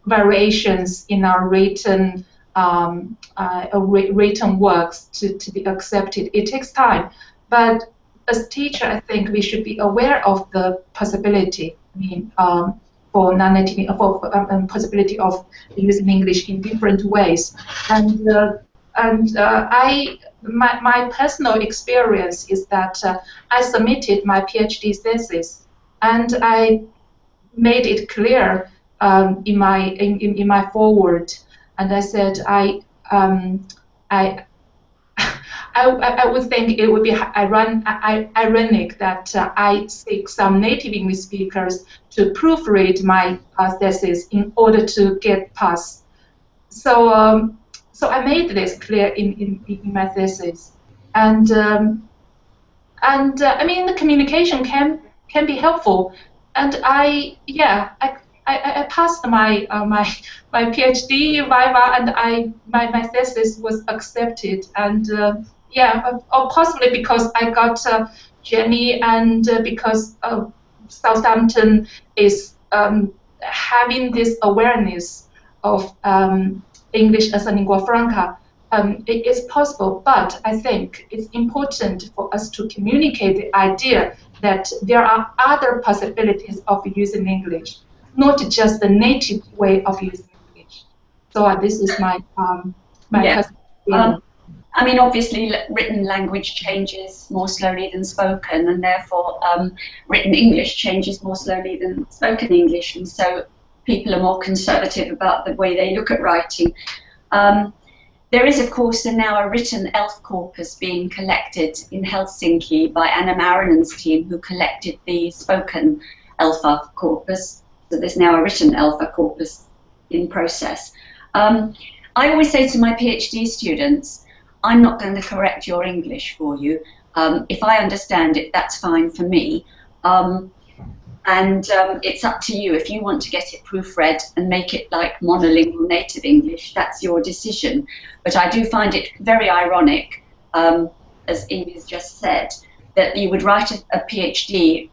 Speaker 2: variations in our written written works to be accepted. It takes time, but as teacher, I think we should be aware of the possibility. I mean, for non-native, possibility of using English in different ways, and my personal experience is that I submitted my PhD thesis, and I made it clear in my foreword, and I said I would think it would be ironic that I seek some native English speakers to proofread my thesis in order to get passed. So so I made this clear in my thesis, and I mean the communication can be helpful, and I passed my my PhD viva, and my thesis was accepted, and or possibly because I got Jenny, and because Southampton is having this awareness of English as a lingua franca. It is possible, but I think it's important for us to communicate the idea that there are other possibilities of using English, not just the native way of using English. So this is my
Speaker 1: I mean, obviously, written language changes more slowly than spoken, and therefore written English changes more slowly than spoken English, and so people are more conservative about the way they look at writing. There is, of course, now a written ELF corpus being collected in Helsinki by Anna Marinen's team, who collected the spoken ELFA corpus. So there's now a written ELFA corpus in process. I always say to my PhD students, I'm not going to correct your English for you. If I understand it, that's fine for me. And it's up to you. If you want to get it proofread and make it like monolingual native English, that's your decision. But I do find it very ironic, as Ying has just said, that you would write a PhD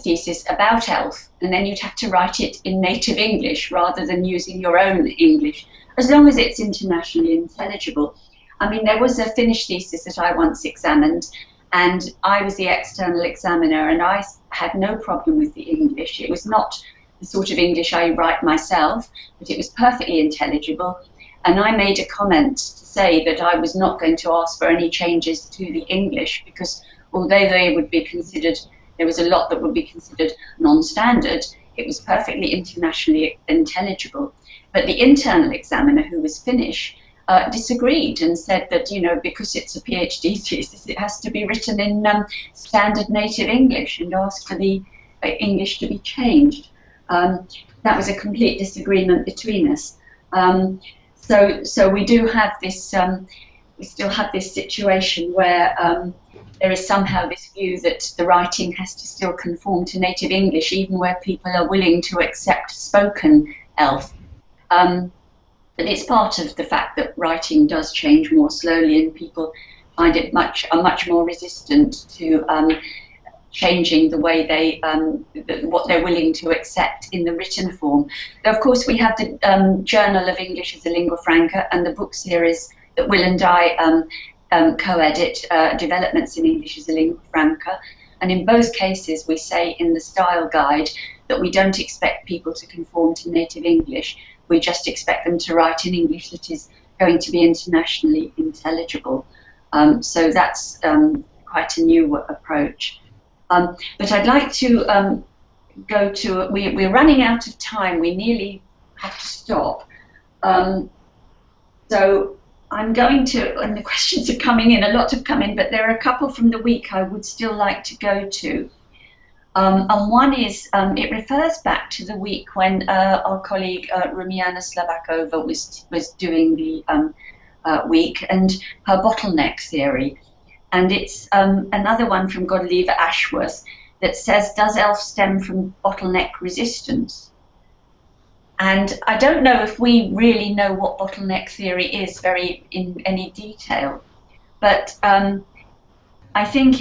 Speaker 1: thesis about ELF, and then you'd have to write it in native English rather than using your own English, as long as it's internationally intelligible. I mean, there was a Finnish thesis that I once examined, and I was the external examiner, and I had no problem with the English. It was not the sort of English I write myself, but it was perfectly intelligible. And I made a comment to say that I was not going to ask for any changes to the English, because although they would be considered, there was a lot that would be considered non-standard, it was perfectly internationally intelligible. But the internal examiner, who was Finnish, disagreed and said that, you know, because it's a PhD thesis, it has to be written in standard native English, and asked for the English to be changed. That was a complete disagreement between us. So we do have this, we still have this situation where there is somehow this view that the writing has to still conform to native English, even where people are willing to accept spoken ELF. But it's part of the fact that writing does change more slowly, and people find it are much more resistant to changing the way they what they're willing to accept in the written form. Now, of course, we have the Journal of English as a Lingua Franca and the book series that Will and I co-edit, Developments in English as a Lingua Franca. And in both cases, we say in the style guide that we don't expect people to conform to native English. We just expect them to write in English that is going to be internationally intelligible. So that's quite a new approach. But I'd like to go to, we're running out of time. We nearly have to stop. So I'm going to, and the questions are coming in, a lot have come in, but there are a couple from the week I would still like to go to. And one is, it refers back to the week when our colleague Rumiana Slabakova was doing the week, and her bottleneck theory. And it's another one from Godelieve Ashworth that says, does ELF stem from bottleneck resistance? And I don't know if we really know what bottleneck theory is in any detail. but I think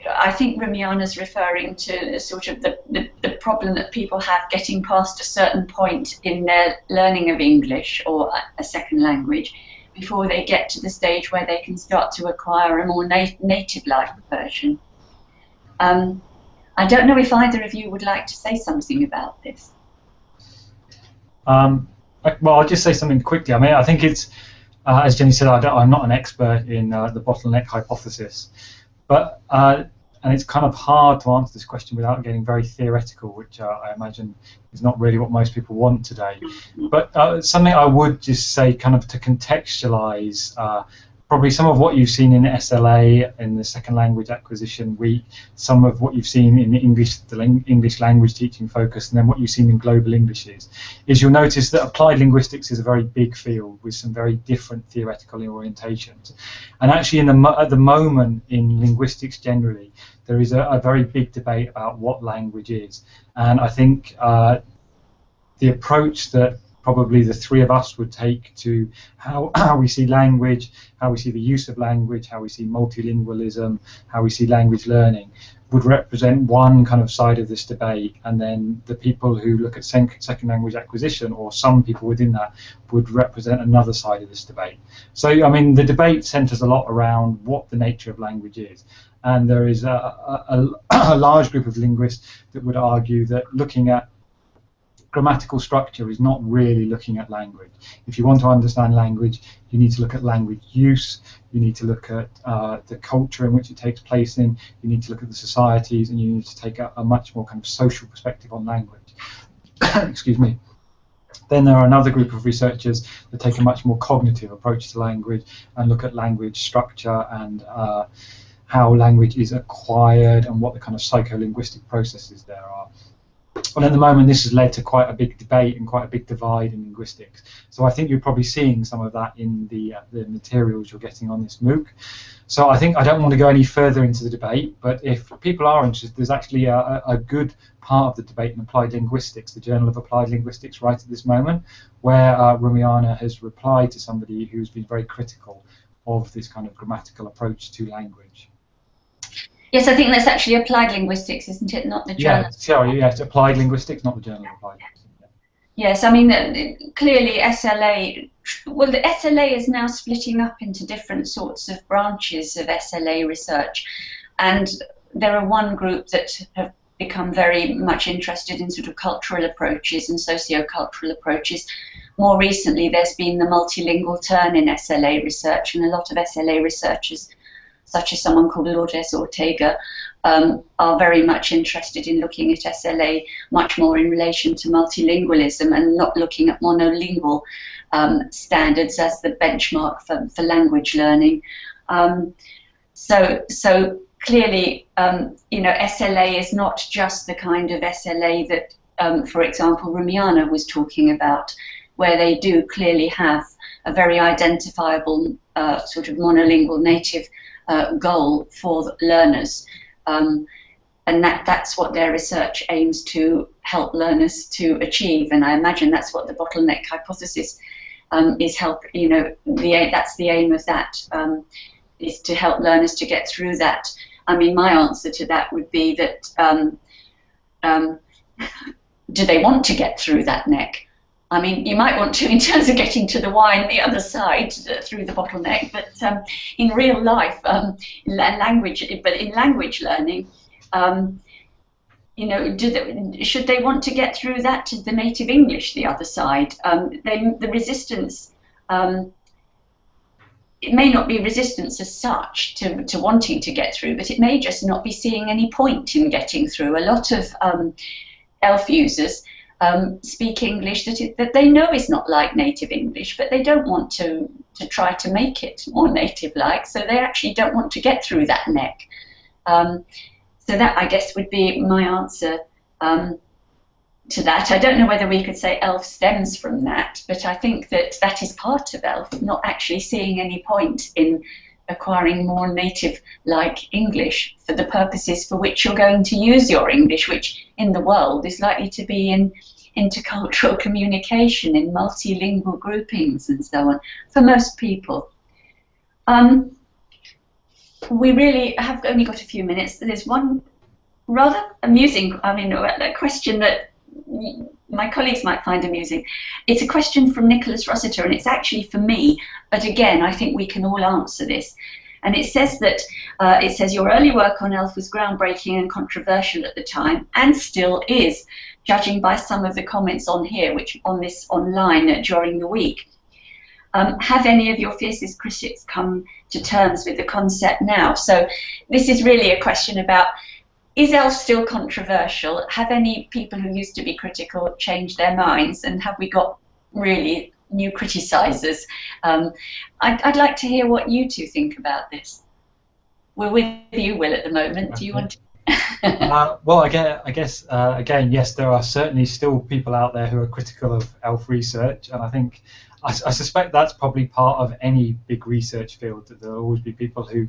Speaker 1: Rumiana's referring to sort of the problem that people have getting past a certain point in their learning of English or a second language before they get to the stage where they can start to acquire a more native-like version. I don't know if either of you would like to say something about this.
Speaker 3: Well, I'll just say something quickly. I mean, I think it's, as Jenny said, I'm not an expert in the bottleneck hypothesis, but and it's kind of hard to answer this question without getting very theoretical, which I imagine is not really what most people want today. But something I would just say, kind of to contextualize probably some of what you've seen in SLA in the second language acquisition week, some of what you've seen in the English language teaching focus, and then what you've seen in global Englishes, is you'll notice that applied linguistics is a very big field with some very different theoretical orientations. And actually at the moment in linguistics generally, there is a very big debate about what language is. And I think the approach that probably the three of us would take to how we see language, how we see the use of language, how we see multilingualism, how we see language learning, would represent one kind of side of this debate, and then the people who look at second language acquisition, or some people within that, would represent another side of this debate. So, I mean, the debate centers a lot around what the nature of language is, and there is a large group of linguists that would argue that looking at grammatical structure is not really looking at language. If you want to understand language, you need to look at language use, you need to look at the culture in which it takes place in, you need to look at the societies, and you need to take a much more kind of social perspective on language. Excuse me. Then there are another group of researchers that take a much more cognitive approach to language and look at language structure and how language is acquired and what the kind of psycholinguistic processes there are. Well, at the moment, this has led to quite a big debate and quite a big divide in linguistics. So I think you're probably seeing some of that in the materials you're getting on this MOOC. So I think I don't want to go any further into the debate, but if people are interested, there's actually a good part of the debate in Applied Linguistics, the Journal of Applied Linguistics, right at this moment, where Rumiana has replied to somebody who's been very critical of this kind of grammatical approach to language.
Speaker 1: Yes, I think that's actually Applied Linguistics, isn't it? Not the Journal.
Speaker 3: Yeah, sorry, yes, Applied Linguistics, not the Journal of Applied Linguistics. Yeah.
Speaker 1: Yes, I mean, clearly SLA, well, the SLA is now splitting up into different sorts of branches of SLA research, and there are one group that have become very much interested in sort of cultural approaches and socio-cultural approaches. More recently, there's been the multilingual turn in SLA research, and a lot of SLA researchers, such as someone called Lourdes Ortega, are very much interested in looking at SLA much more in relation to multilingualism and not looking at monolingual standards as the benchmark for language learning. So clearly, you know, SLA is not just the kind of SLA that, for example, Rumiana was talking about, where they do clearly have a very identifiable sort of monolingual native goal for learners, and that's what their research aims to help learners to achieve. And I imagine that's what the bottleneck hypothesis is you know, that's the aim of that, is to help learners to get through that. I mean, my answer to that would be that do they want to get through that neck? I mean, you might want to in terms of getting to the wine the other side through the bottleneck, but in real life, in language learning, you know, should they want to get through that to the native English the other side? The resistance, it may not be resistance as such to wanting to get through, but it may just not be seeing any point in getting through. A lot of ELF users speak English that they know is not like native English, but they don't want to try to make it more native-like, so they actually don't want to get through that neck. So that, I guess, would be my answer to that. I don't know whether we could say ELF stems from that, but I think that that is part of ELF, not actually seeing any point in acquiring more native-like English for the purposes for which you're going to use your English, which in the world is likely to be in intercultural communication, in multilingual groupings and so on, for most people. we really have only got a few minutes. There's one rather amusing, a question that my colleagues might find amusing. It's a question from Nicholas Rossiter, and it's actually for me, but again, I think we can all answer this. And it says that, your early work on ELF was groundbreaking and controversial at the time, and still is, judging by some of the comments on here, which on this online during the week. Have any of your fiercest critics come to terms with the concept now? So this is really a question about, is ELF still controversial? Have any people who used to be critical changed their minds? And have we got really new criticisers? I'd like to hear what you two think about this. We're with you, Will, at the moment. Do you want to?
Speaker 3: Well, I guess again, yes, there are certainly still people out there who are critical of ELF research, and I suspect that's probably part of any big research field, that there will always be people who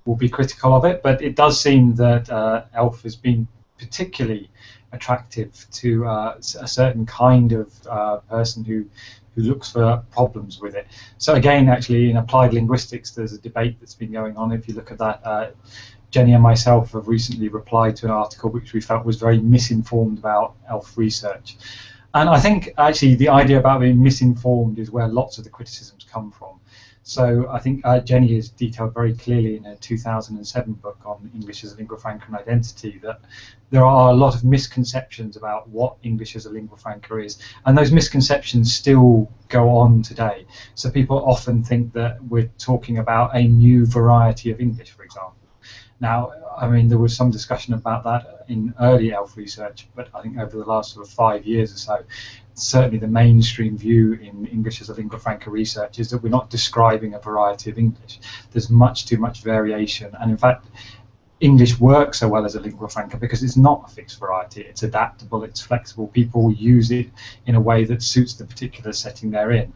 Speaker 3: will be critical of it. But it does seem that ELF has been particularly attractive to a certain kind of person who looks for problems with it. So again, actually, in applied linguistics, there's a debate that's been going on. If you look at that, Jenny and myself have recently replied to an article which we felt was very misinformed about ELF research. And I think actually the idea about being misinformed is where lots of the criticisms come from. So I think Jenny has detailed very clearly in her 2007 book on English as a lingua franca and identity that there are a lot of misconceptions about what English as a lingua franca is, and those misconceptions still go on today. So people often think that we're talking about a new variety of English, for example. Now, I mean, there was some discussion about that in early ELF research, but I think over the last sort of 5 years or so, certainly the mainstream view in English as a lingua franca research is that we're not describing a variety of English. There's much too much variation, and in fact, English works so well as a lingua franca because it's not a fixed variety. It's adaptable, it's flexible. People use it in a way that suits the particular setting they're in.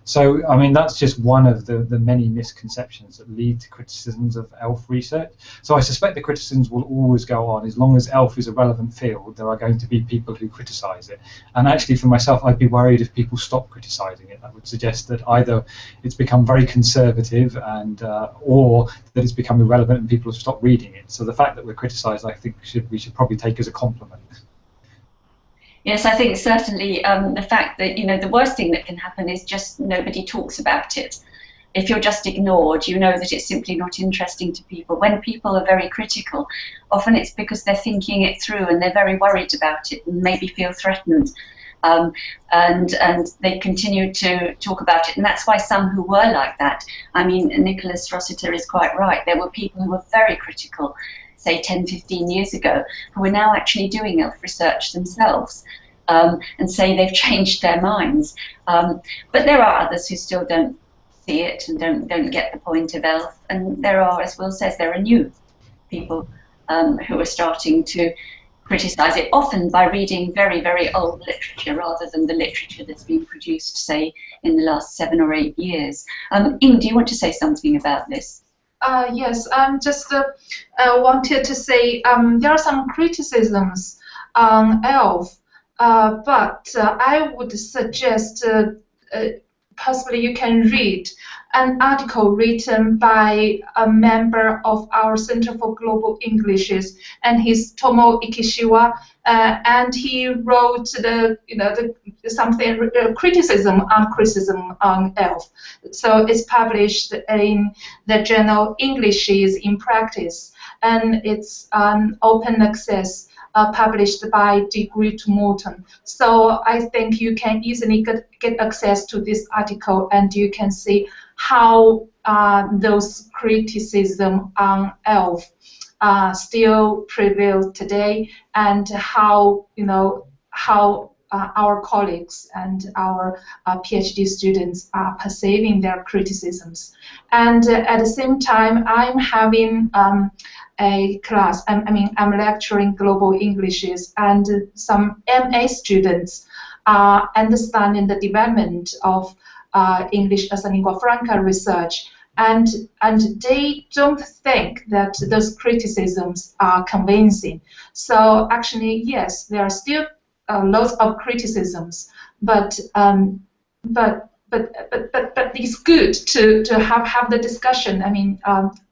Speaker 3: So, I mean, that's just one of the many misconceptions that lead to criticisms of ELF research. So I suspect the criticisms will always go on. As long as ELF is a relevant field, there are going to be people who criticise it. And actually, for myself, I'd be worried if people stop criticising it. That would suggest that either it's become very conservative and or that it's become irrelevant and people have stopped reading it. So the fact that we're criticised, I think we should probably take as a compliment.
Speaker 1: Yes, I think certainly the fact that, the worst thing that can happen is just nobody talks about it. If you're just ignored, you know that it's simply not interesting to people. When people are very critical, often it's because they're thinking it through and they're very worried about it and maybe feel threatened. And they continue to talk about it. And that's why some who were like that, I mean, Nicholas Rossiter is quite right. There were people who were very critical, say 10, 15 years ago, who are now actually doing ELF research themselves and say they've changed their minds. But there are others who still don't see it and don't get the point of ELF. And there are, as Will says, there are new people who are starting to criticise it, often by reading very, very old literature rather than the literature that's been produced, say, in the last 7 or 8 years. Ying, do you want to say something about this?
Speaker 2: Yes, just wanted to say there are some criticisms on ELF, but I would suggest possibly you can read an article written by a member of our Center for Global Englishes, and he's Tomo Ikishiwa, and he wrote criticism on ELF. So it's published in the journal Englishes in Practice, and it's open access. Published by Degree to Morton. So I think you can easily get access to this article, and you can see how those criticism on ELF still prevail today, and how our colleagues and our PhD students are perceiving their criticisms. And at the same time, I'm having a class. I'm lecturing global Englishes, and some MA students are understanding the development of English as a lingua franca research, and they don't think that those criticisms are convincing. So actually, yes, there are still lots of criticisms, but it's good to have the discussion. I mean,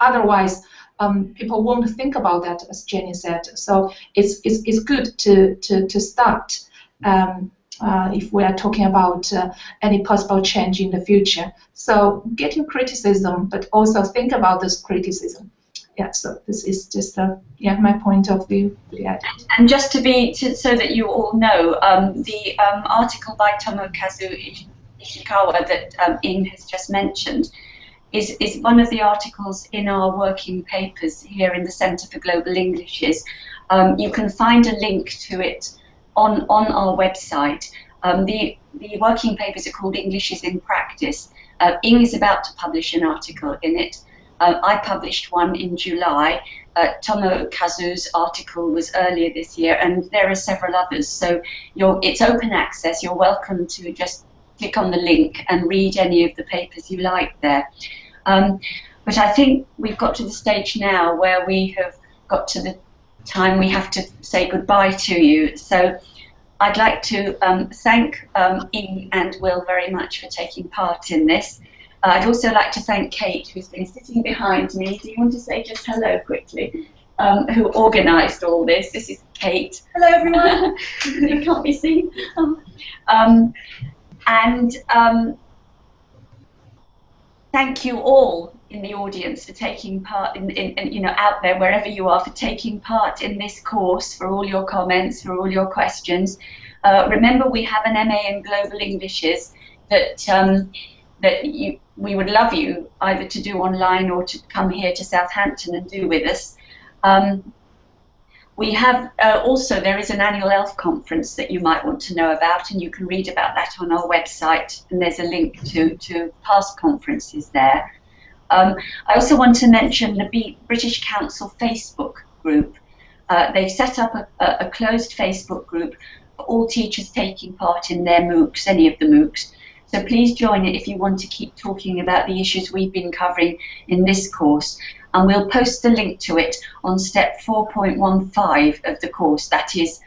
Speaker 2: otherwise people won't think about that, as Jenny said. So it's good to start if we are talking about any possible change in the future. So getting criticism, but also think about this criticism. Yeah, so this is just my point of view. Yeah.
Speaker 1: And just so that you all know, the article by Tomokazu Ishikawa that Ying has just mentioned is one of the articles in our working papers here in the Centre for Global Englishes. You can find a link to it on our website. The working papers are called Englishes in Practice. Ying is about to publish an article in it. I published one in July. Tomokazu's article was earlier this year, and there are several others. So it's open access. You're welcome to just click on the link and read any of the papers you like there. But I think we've got to the stage now where we have got to the time we have to say goodbye to you. So I'd like to thank Ying and Will very much for taking part in this. I'd also like to thank Kate, who's been sitting behind me. Do you want to say just hello quickly? Who organised all this? This is Kate. Hello, everyone. You can't be seen. Thank you all in the audience for taking part in out there, wherever you are, for taking part in this course, for all your comments, for all your questions. Remember, we have an MA in Global Englishes that we would love you either to do online or to come here to Southampton and do with us. We have also, there is an annual ELF conference that you might want to know about, and you can read about that on our website, and there's a link to past conferences there. I also want to mention the British Council Facebook group. They've set up a closed Facebook group for all teachers taking part in their MOOCs, any of the MOOCs. So please join it if you want to keep talking about the issues we've been covering in this course. And we'll post the link to it on step 4.15 of the course, that is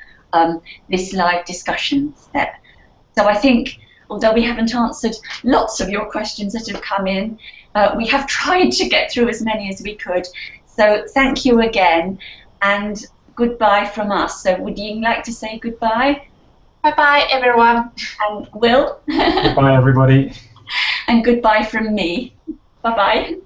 Speaker 1: this live discussion step. So I think, although we haven't answered lots of your questions that have come in, we have tried to get through as many as we could. So thank you again, and goodbye from us. So would Ying like to say goodbye?
Speaker 2: Bye-bye, everyone.
Speaker 1: And Will?
Speaker 3: Goodbye, everybody.
Speaker 1: And goodbye from me. Bye-bye.